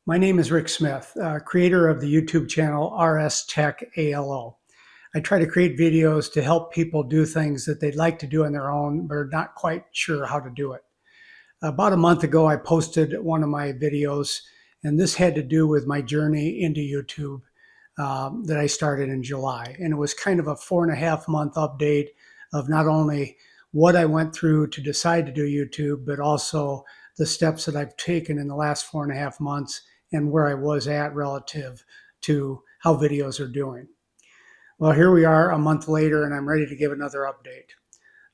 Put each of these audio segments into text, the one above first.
My name is Rick Smith, creator of the YouTube channel RS Tech ALO. I try to create videos to help people do things that they'd like to do on their own, but are not quite sure how to do it. About a month ago, I posted one of my videos, and this had to do with my journey into YouTube that I started in July. And it was kind of a 4.5 month update of not only what I went through to decide to do YouTube, but also the steps that I've taken in the last 4.5 months and where I was at relative to how videos are doing. Well, here we are a month later, and I'm ready to give another update.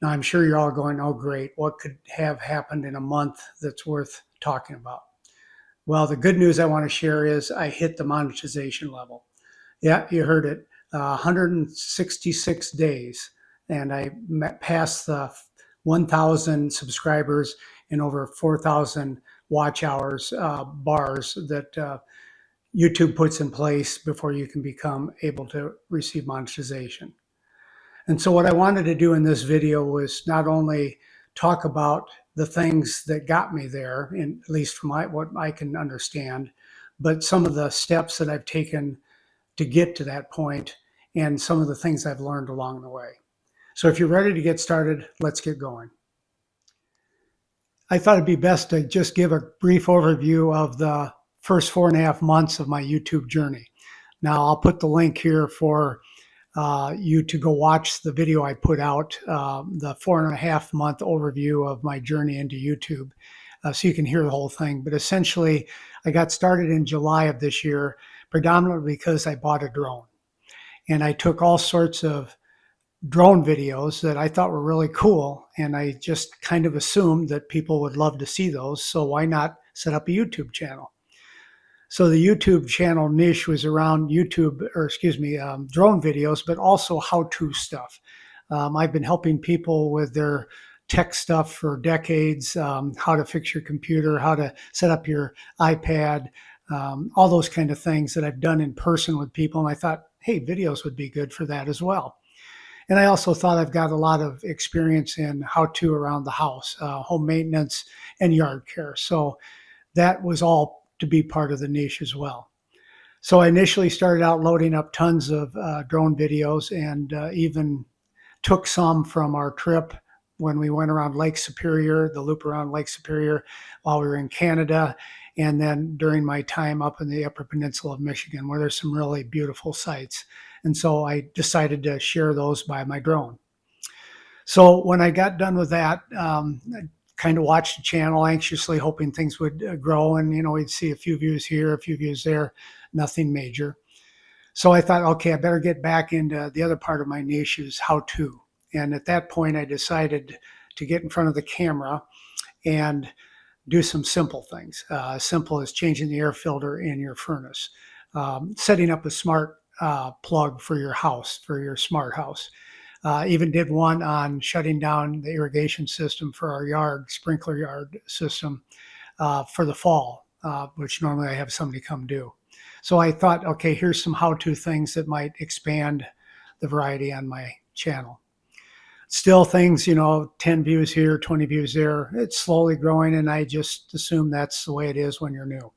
Now, I'm sure you're all going, oh, great, what could have happened in a month that's worth talking about? Well, the good news I want to share is I hit the monetization level. Yeah, you heard it, 166 days, and I passed the 1,000 subscribers and over 4,000 watch hours bars that YouTube puts in place before you can become able to receive monetization. And so what I wanted to do in this video was not only talk about the things that got me there, at least from what I can understand, but some of the steps that I've taken to get to that point and some of the things I've learned along the way. So if you're ready to get started, let's get going. I thought it'd be best to just give a brief overview of the first 4.5 months of my YouTube journey. Now, I'll put the link here for you to go watch the video I put out, the 4.5 month overview of my journey into YouTube, so you can hear the whole thing. But essentially, I got started in July of this year, predominantly because I bought a drone. And I took all sorts of drone videos that I thought were really cool, and I just kind of assumed that people would love to see those, so why not set up a YouTube channel? So the YouTube channel niche was around drone videos, but also how-to stuff. I've been helping people with their tech stuff for decades, how to fix your computer, how to set up your iPad, all those kind of things that I've done in person with people, and I thought, hey, videos would be good for that as well. And I also thought I've got a lot of experience in how-to around the house, home maintenance and yard care. So that was all to be part of the niche as well. So I initially started out loading up tons of drone videos, and even took some from our trip when we went around Lake Superior, the loop around Lake Superior while we were in Canada, and then during my time up in the Upper Peninsula of Michigan, where there's some really beautiful sites. And so I decided to share those by my drone. So when I got done with that, I kind of watched the channel anxiously, hoping things would grow, and we'd see a few views here, a few views there, nothing major. So I thought, okay, I better get back into the other part of my niche, is how-to. And at that point, I decided to get in front of the camera and do some simple things. Simple as changing the air filter in your furnace, setting up a smart plug for your house, for your smart house. Even did one on shutting down the irrigation system for our yard, sprinkler yard system for the fall, which normally I have somebody come do. So I thought, okay, here's some how-to things that might expand the variety on my channel. Still things, 10 views here, 20 views there. It's slowly growing, and I just assume that's the way it is when you're new.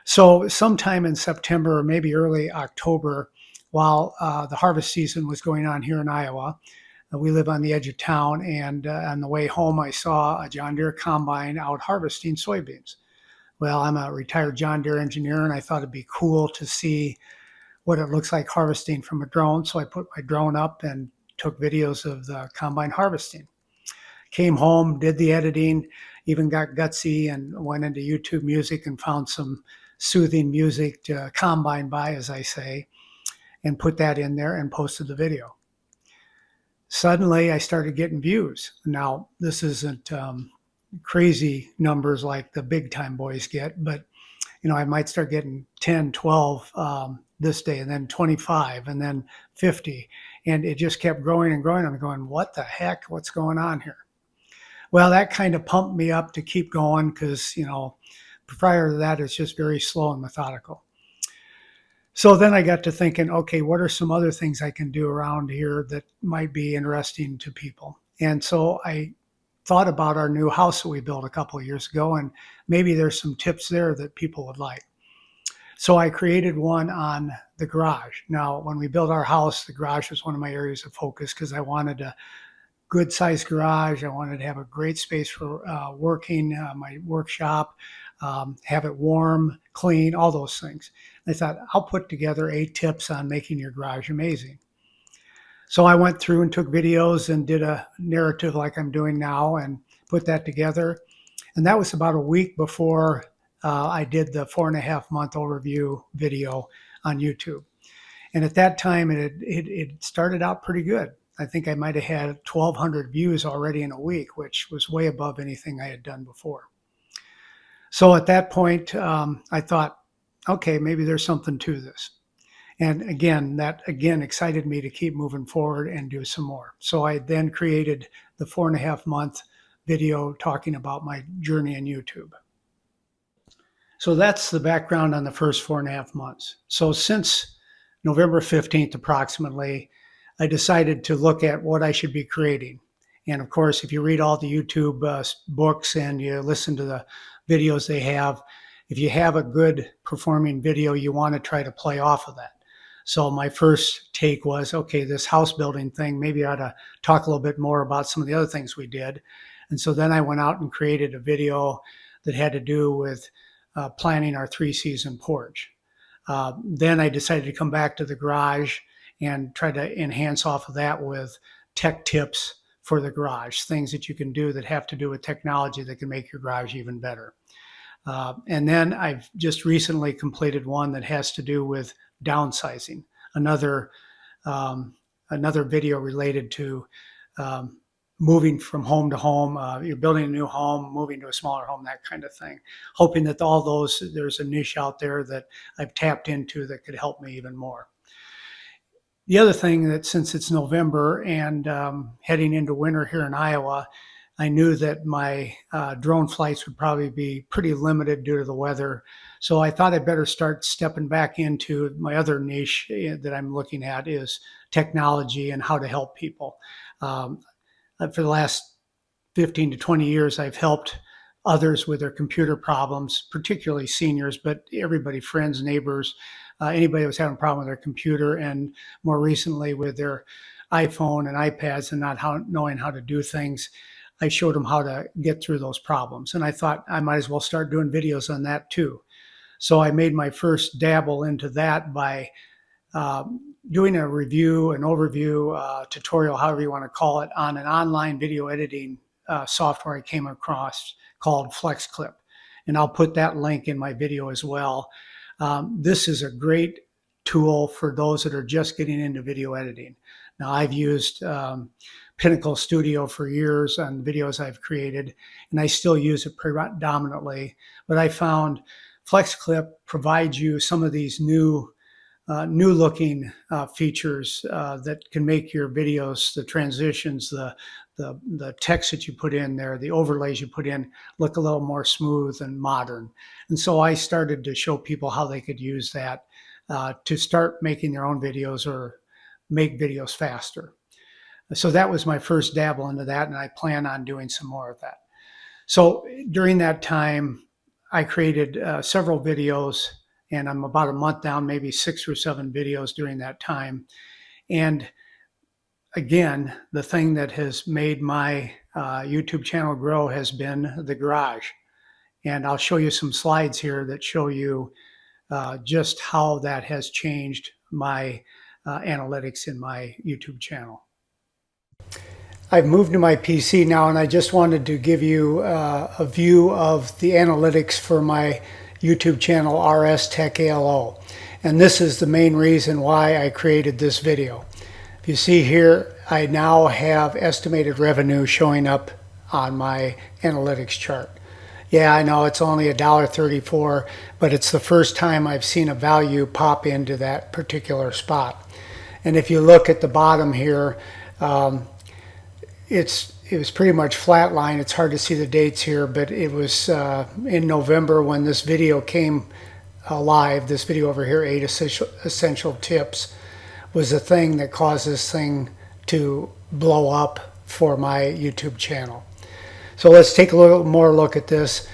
So sometime in September or maybe early October, while the harvest season was going on here in Iowa, we live on the edge of town, and on the way home, I saw a John Deere combine out harvesting soybeans. Well, I'm a retired John Deere engineer, and I thought it'd be cool to see what it looks like harvesting from a drone. So I put my drone up and took videos of the combine harvesting. Came home, did the editing, even got gutsy and went into YouTube Music and found some soothing music to combine by, as I say, and put that in there and posted the video. Suddenly, I started getting views. Now, this isn't crazy numbers like the big time boys get, but I might start getting 10, 12 this day, and then 25, and then 50. And it just kept growing and growing. I'm going, what the heck? What's going on here? Well, that kind of pumped me up to keep going, because, prior to that, it's just very slow and methodical. So then I got to thinking, okay, what are some other things I can do around here that might be interesting to people? And so I thought about our new house that we built a couple of years ago, and maybe there's some tips there that people would like. So I created one on the garage. Now, when we built our house, the garage was one of my areas of focus because I wanted a good sized garage. I wanted to have a great space for working, my workshop, have it warm, clean, all those things. I thought I'll put together 8 tips on making your garage amazing. So I went through and took videos and did a narrative like I'm doing now and put that together. And that was about a week before I did the 4.5 month overview video on YouTube. And at that time, it started out pretty good. I think I might have had 1,200 views already in a week, which was way above anything I had done before. So at that point, I thought, okay, maybe there's something to this. And again, that excited me to keep moving forward and do some more. So I then created the 4.5 month video talking about my journey in YouTube. So that's the background on the first 4.5 months. So since November 15th approximately, I decided to look at what I should be creating. And of course, if you read all the YouTube books and you listen to the videos they have, if you have a good performing video, you want to try to play off of that. So my first take was, okay, this house building thing, maybe I ought to talk a little bit more about some of the other things we did. And so then I went out and created a video that had to do with planning our 3-season porch. Then I decided to come back to the garage and try to enhance off of that with tech tips for the garage, things that you can do that have to do with technology that can make your garage even better. And then I've just recently completed one that has to do with downsizing, another video related to moving from home to home. You're building a new home, moving to a smaller home, that kind of thing. Hoping that all those, there's a niche out there that I've tapped into that could help me even more. The other thing that since it's November and heading into winter here in Iowa, I knew that my drone flights would probably be pretty limited due to the weather. So I thought I'd better start stepping back into my other niche that I'm looking at is technology and how to help people. For the last 15 to 20 years, I've helped others with their computer problems, particularly seniors, but everybody, friends, neighbors, anybody who was having a problem with their computer, and more recently with their iPhone and iPads and not knowing how to do things. I showed them how to get through those problems. And I thought I might as well start doing videos on that too. So I made my first dabble into that by doing a review, an overview, tutorial, however you want to call it, on an online video editing software I came across called FlexClip. And I'll put that link in my video as well. This is a great tool for those that are just getting into video editing. Now, I've used Pinnacle Studio for years on videos I've created, and I still use it predominantly. But I found FlexClip provides you some of these new looking features that can make your videos, the transitions, the text that you put in there, the overlays you put in, look a little more smooth and modern. And so I started to show people how they could use that to start making their own videos or make videos faster. So that was my first dabble into that, and I plan on doing some more of that. So during that time, I created several videos, and I'm about a month down, maybe 6 or 7 videos during that time. And again, the thing that has made my YouTube channel grow has been the garage. And I'll show you some slides here that show you just how that has changed my analytics in my YouTube channel. I've moved to my PC now, and I just wanted to give you a view of the analytics for my YouTube channel, RS Tech ALO. And this is the main reason why I created this video. If you see here, I now have estimated revenue showing up on my analytics chart. Yeah, I know it's only $1.34, but it's the first time I've seen a value pop into that particular spot. And if you look at the bottom here, it was pretty much flatline. It's hard to see the dates here, but it was in November when this video came live. This video over here, 8 essential tips, was the thing that caused this thing to blow up for my YouTube channel. So let's take a little more look at this.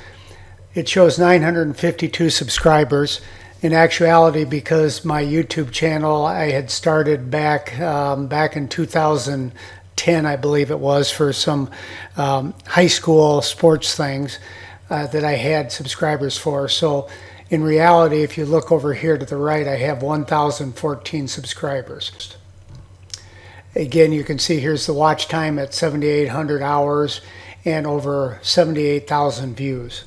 It shows 952 subscribers. In actuality, because my YouTube channel I had started back in 2010, I believe it was, for some high school sports things that I had subscribers for. So in reality, if you look over here to the right, I have 1,014 subscribers. Again, you can see here's the watch time at 7,800 hours and over 78,000 views.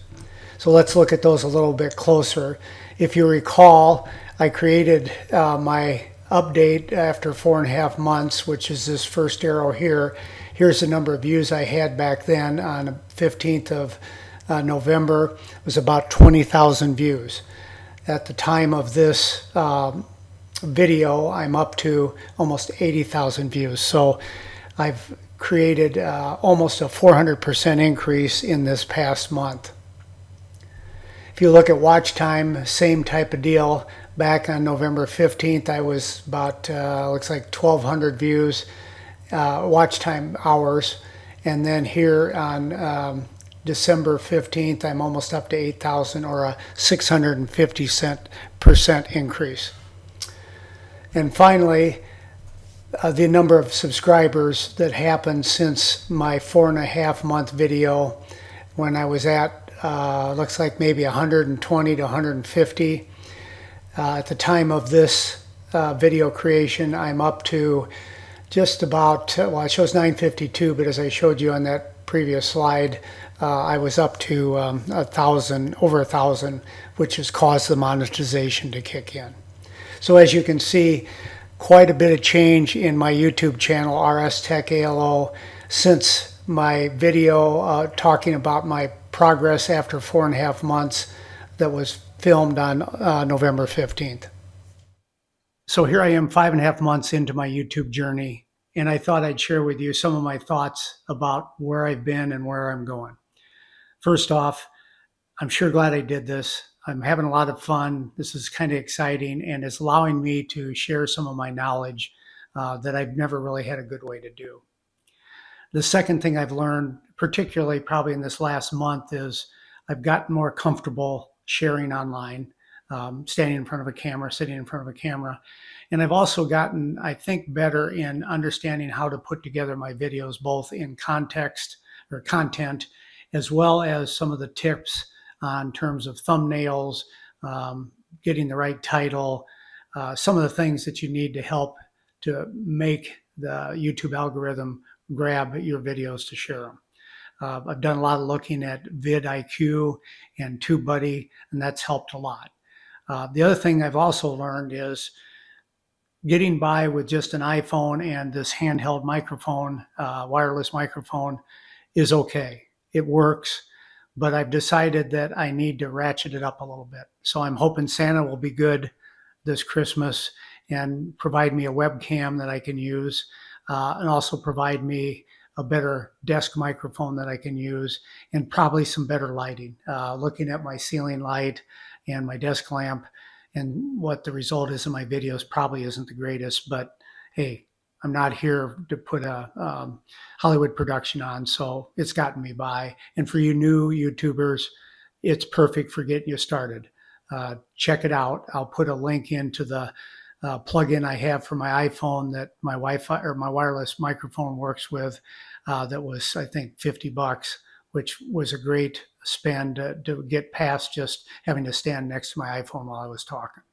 So let's look at those a little bit closer. If you recall, I created my update after 4.5 months, which is this first arrow here. Here's the number of views I had back then on the 15th of November. It was about 20,000 views. At the time of this video, I'm up to almost 80,000 views. So I've created almost a 400% increase in this past month. If you look at watch time, same type of deal. Back on November 15th, I was about, looks like 1,200 views, watch time hours. And then here on December 15th, I'm almost up to 8,000, or a 650% increase. And finally, the number of subscribers that happened since my 4.5 month video, when I was at looks like maybe 120 to 150. At the time of this video creation, I'm up to just about, well, it shows 952, but as I showed you on that previous slide, I was up to 1,000, over 1,000, which has caused the monetization to kick in. So as you can see, quite a bit of change in my YouTube channel, RS Tech ALO, since my video talking about my progress after 4.5 months that was filmed on November 15th. So here I am 5.5 months into my YouTube journey, and I thought I'd share with you some of my thoughts about where I've been and where I'm going. First off, I'm sure glad I did this. I'm having a lot of fun. This is kind of exciting, and it's allowing me to share some of my knowledge that I've never really had a good way to do. The second thing I've learned, particularly probably in this last month, is I've gotten more comfortable sharing online, standing in front of a camera, sitting in front of a camera. And I've also gotten, I think, better in understanding how to put together my videos, both in context or content, as well as some of the tips on terms of thumbnails, getting the right title, some of the things that you need to help to make the YouTube algorithm grab your videos to share them. I've done a lot of looking at vidIQ and TubeBuddy, and that's helped a lot. The other thing I've also learned is getting by with just an iPhone and this handheld microphone, wireless microphone, is okay. It works, but I've decided that I need to ratchet it up a little bit. So I'm hoping Santa will be good this Christmas and provide me a webcam that I can use, and also provide me a better desk microphone that I can use, and probably some better lighting. Looking at my ceiling light and my desk lamp, and what the result is in my videos probably isn't the greatest, but hey, I'm not here to put a Hollywood production on, so it's gotten me by. And for you new YouTubers, it's perfect for getting you started. Check it out. I'll put a link into the plug-in I have for my iPhone that my Wi-Fi or my wireless microphone works with. That was, I think, $50, which was a great spend to get past just having to stand next to my iPhone while I was talking.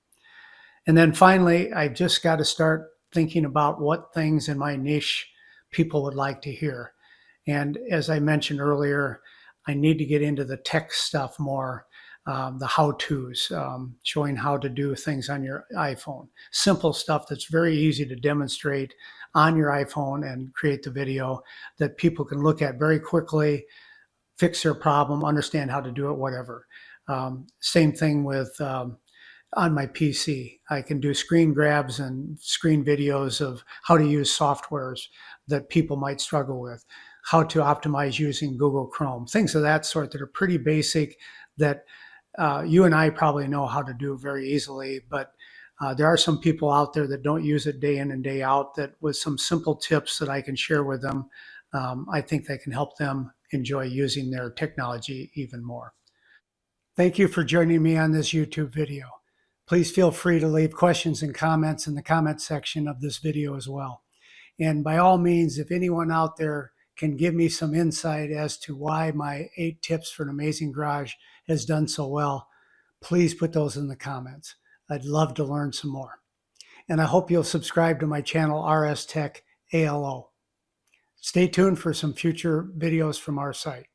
And then finally, I just got to start thinking about what things in my niche people would like to hear. And as I mentioned earlier, I need to get into the tech stuff more. The how-tos, showing how to do things on your iPhone. Simple stuff that's very easy to demonstrate on your iPhone and create the video that people can look at very quickly, fix their problem, understand how to do it, whatever. Same thing with on my PC. I can do screen grabs and screen videos of how to use softwares that people might struggle with, how to optimize using Google Chrome, things of that sort that are pretty basic that you and I probably know how to do very easily, but there are some people out there that don't use it day in and day out, that with some simple tips that I can share with them, I think they can help them enjoy using their technology even more. Thank you for joining me on this YouTube video. Please feel free to leave questions and comments in the comment section of this video as well. And by all means, if anyone out there can give me some insight as to why my 8 tips for an amazing garage has done so well, please put those in the comments. I'd love to learn some more. And I hope you'll subscribe to my channel, RS Tech ALO. Stay tuned for some future videos from our site.